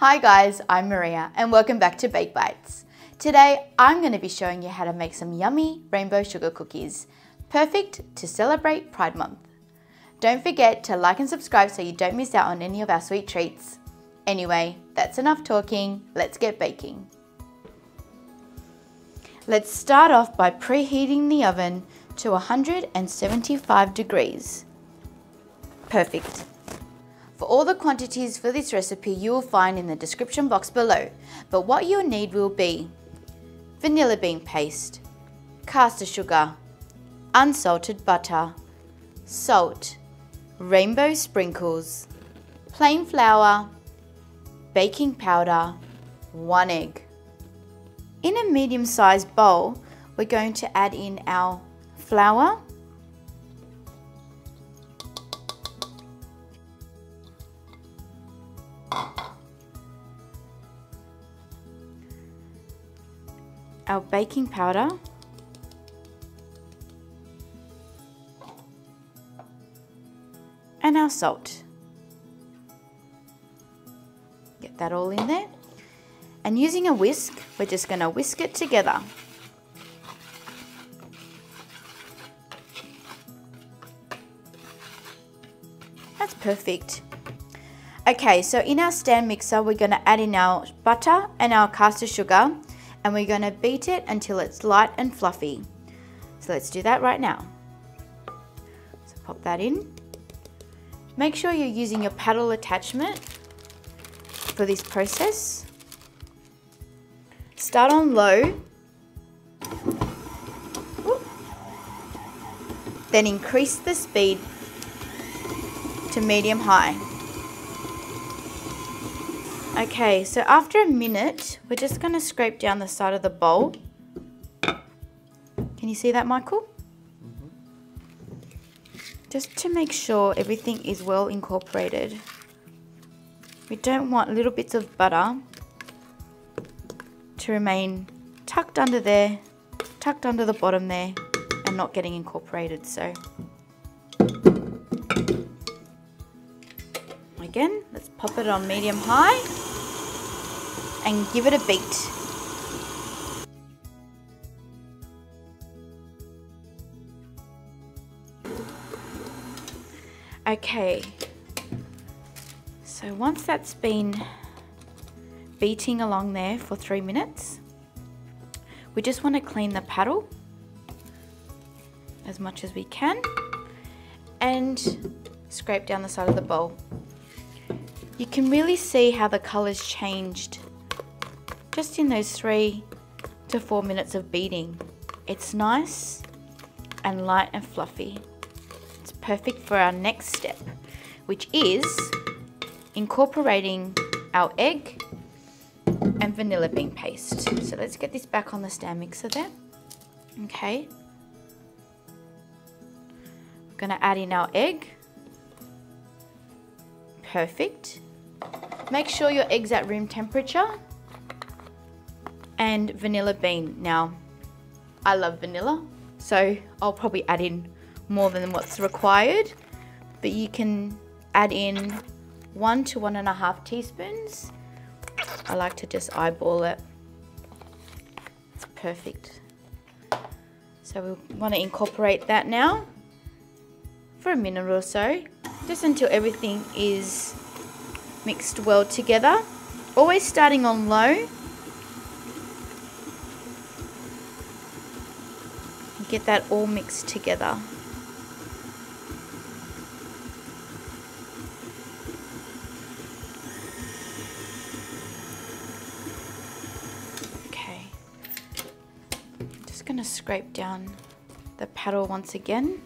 Hi guys, I'm Maria and welcome back to Bake Bites. Today I'm going to be showing you how to make some yummy rainbow sugar cookies, perfect to celebrate Pride Month. Don't forget to like and subscribe so you don't miss out on any of our sweet treats. Anyway, that's enough talking, let's get baking. Let's start off by preheating the oven to 175 degrees. Perfect. For all the quantities for this recipe you will find in the description box below, but what you'll need will be vanilla bean paste, caster sugar, unsalted butter, salt, rainbow sprinkles, plain flour, baking powder, 1 egg. In a medium-sized bowl, we're going to add in our flour, our baking powder, and our salt. Get that all in there. And using a whisk, we're just going to whisk it together. That's perfect. Okay, so in our stand mixer, we're going to add in our butter and our caster sugar, and we're going to beat it until it's light and fluffy. So let's do that right now. So pop that in. Make sure you're using your paddle attachment for this process. Start on low, then increase the speed to medium high. Okay, so after a minute, we're just going to scrape down the side of the bowl. Can you see that, Michael? Just to make sure everything is well incorporated. We don't want little bits of butter to remain tucked under there, tucked under the bottom there, and not getting incorporated. So again, let's pop it on medium high and give it a beat. Okay, so once that's been beating along there for 3 minutes, we just want to clean the paddle as much as we can and scrape down the side of the bowl. You can really see how the color's changed just in those 3 to 4 minutes of beating. It's nice and light and fluffy. It's perfect for our next step, which is incorporating our egg and vanilla bean paste. So let's get this back on the stand mixer there. Okay. We're going to add in our egg. Perfect. Make sure your egg's at room temperature. And vanilla bean. Now, I love vanilla, so I'll probably add in more than what's required, but you can add in 1 to 1.5 teaspoons. I like to just eyeball it. It's perfect. So we want to incorporate that now for a minute or so, just until everything is mixed well together. Always starting on low. Get that all mixed together. Okay, just going to scrape down the paddle once again.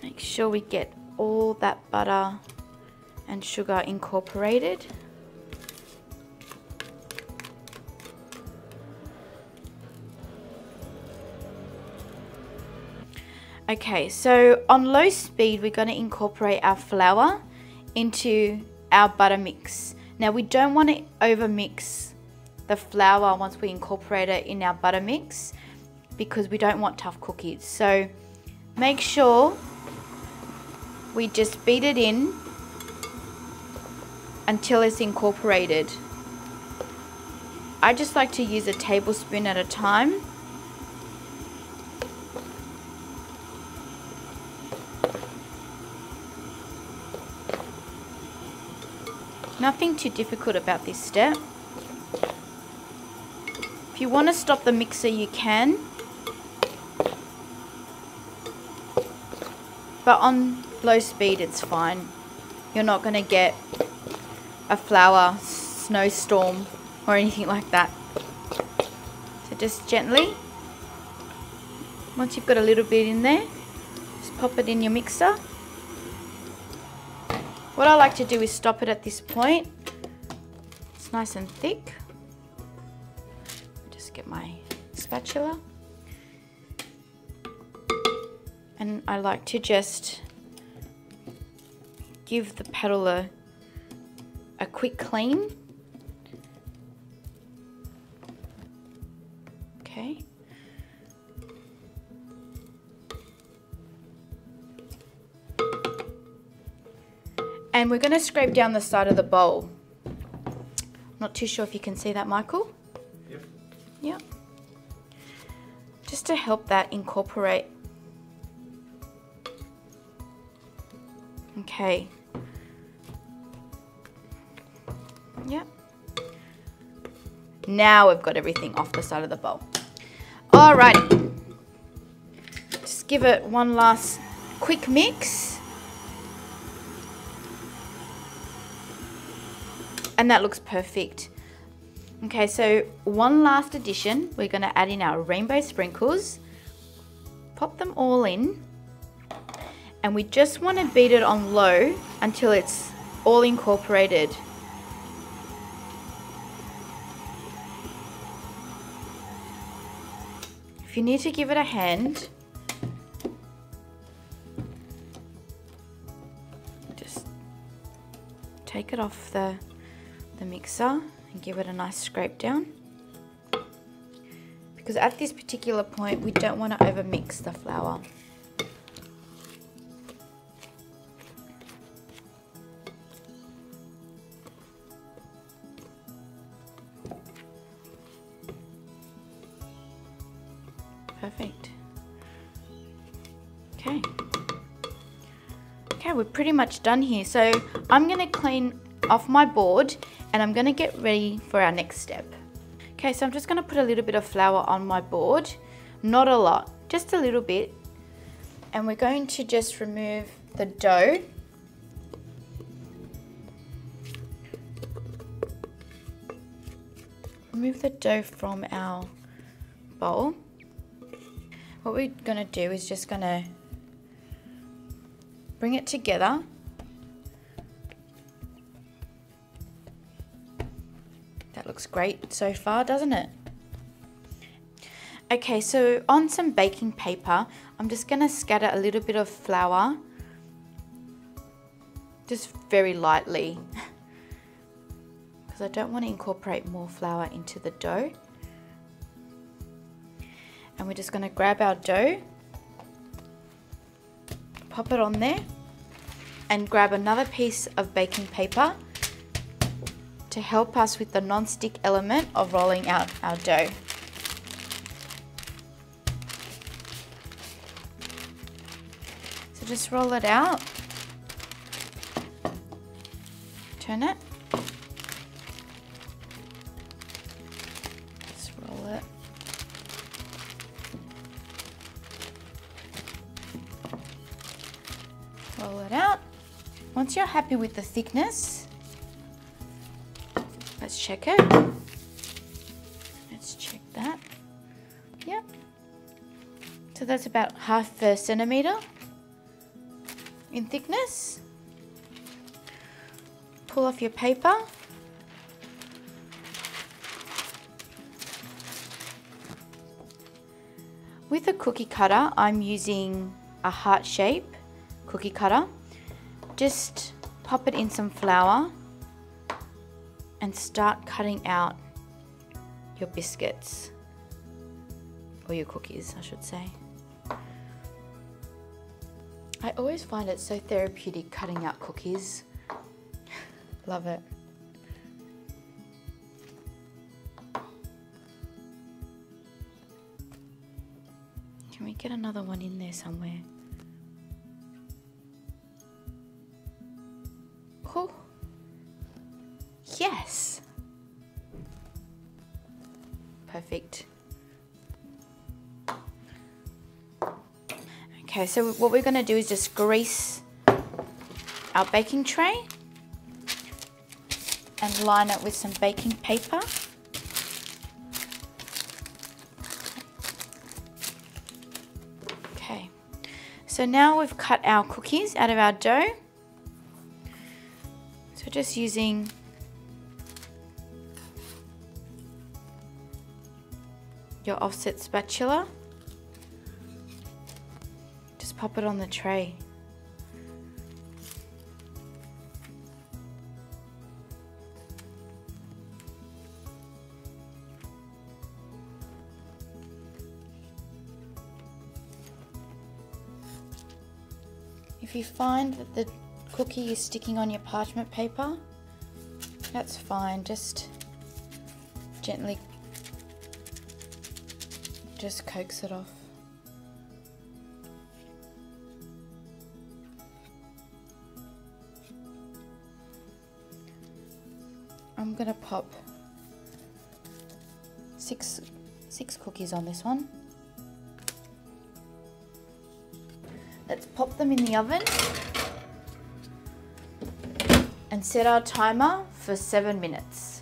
Make sure we get all that butter and sugar incorporated. Okay, so on low speed, we're going to incorporate our flour into our butter mix. Now we don't want to over mix the flour once we incorporate it in our butter mix because we don't want tough cookies. So make sure we just beat it in until it's incorporated. I just like to use a tablespoon at a time. Nothing too difficult about this step. If you want to stop the mixer, you can. But on low speed, it's fine. You're not going to get a flour snowstorm or anything like that. So just gently, once you've got a little bit in there, just pop it in your mixer. What I like to do is stop it at this point. It's nice and thick. Just get my spatula. And I like to just give the paddle a quick clean. Okay. And we're going to scrape down the side of the bowl. Not too sure if you can see that, Michael. Yep. Yep. Just to help that incorporate. Okay. Yep. Now we've got everything off the side of the bowl. Alrighty. Just give it one last quick mix. And that looks perfect. Okay, so one last addition. We're going to add in our rainbow sprinkles. Pop them all in. And we just want to beat it on low until it's all incorporated. If you need to give it a hand, just take it off the mixer and give it a nice scrape down. Because at this particular point, we don't want to over mix the flour. Perfect. Okay. Okay, we're pretty much done here. So I'm going to clean off my board and I'm going to get ready for our next step. Okay, so I'm just going to put a little bit of flour on my board. Not a lot, just a little bit. And we're going to just remove the dough. Remove the dough from our bowl. What we're going to do is just going to bring it together. That looks great so far, doesn't it? Okay, so on some baking paper, I'm just going to scatter a little bit of flour, just very lightly, because I don't want to incorporate more flour into the dough. And we're just going to grab our dough, pop it on there, and grab another piece of baking paper to help us with the non-stick element of rolling out our dough. So just roll it out, turn it, just roll it. Roll it out. Once you're happy with the thickness, let's check it. Let's check that. Yep. So that's about 1/2 centimeter in thickness. Pull off your paper. With a cookie cutter, I'm using a heart shape cookie cutter. Just pop it in some flour and start cutting out your biscuits, or your cookies, I should say. I always find it so therapeutic cutting out cookies. Love it. get another one in there somewhere. Cool. Yes. Perfect. Okay, so what we're going to do is just grease our baking tray and line it with some baking paper. Okay, so now we've cut our cookies out of our dough. So just using your offset spatula, just pop it on the tray. If you find that the cookie is sticking on your parchment paper, that's fine, just gently just coax it off. I'm gonna pop six cookies on this one. Let's pop them in the oven and set our timer for 7 minutes.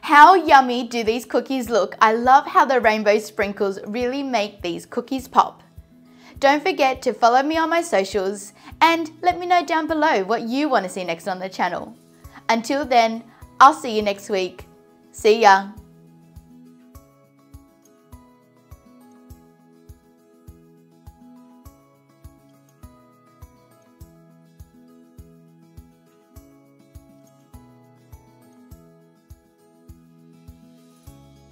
How yummy do these cookies look? I love how the rainbow sprinkles really make these cookies pop. Don't forget to follow me on my socials and let me know down below what you want to see next on the channel. Until then, I'll see you next week. See ya.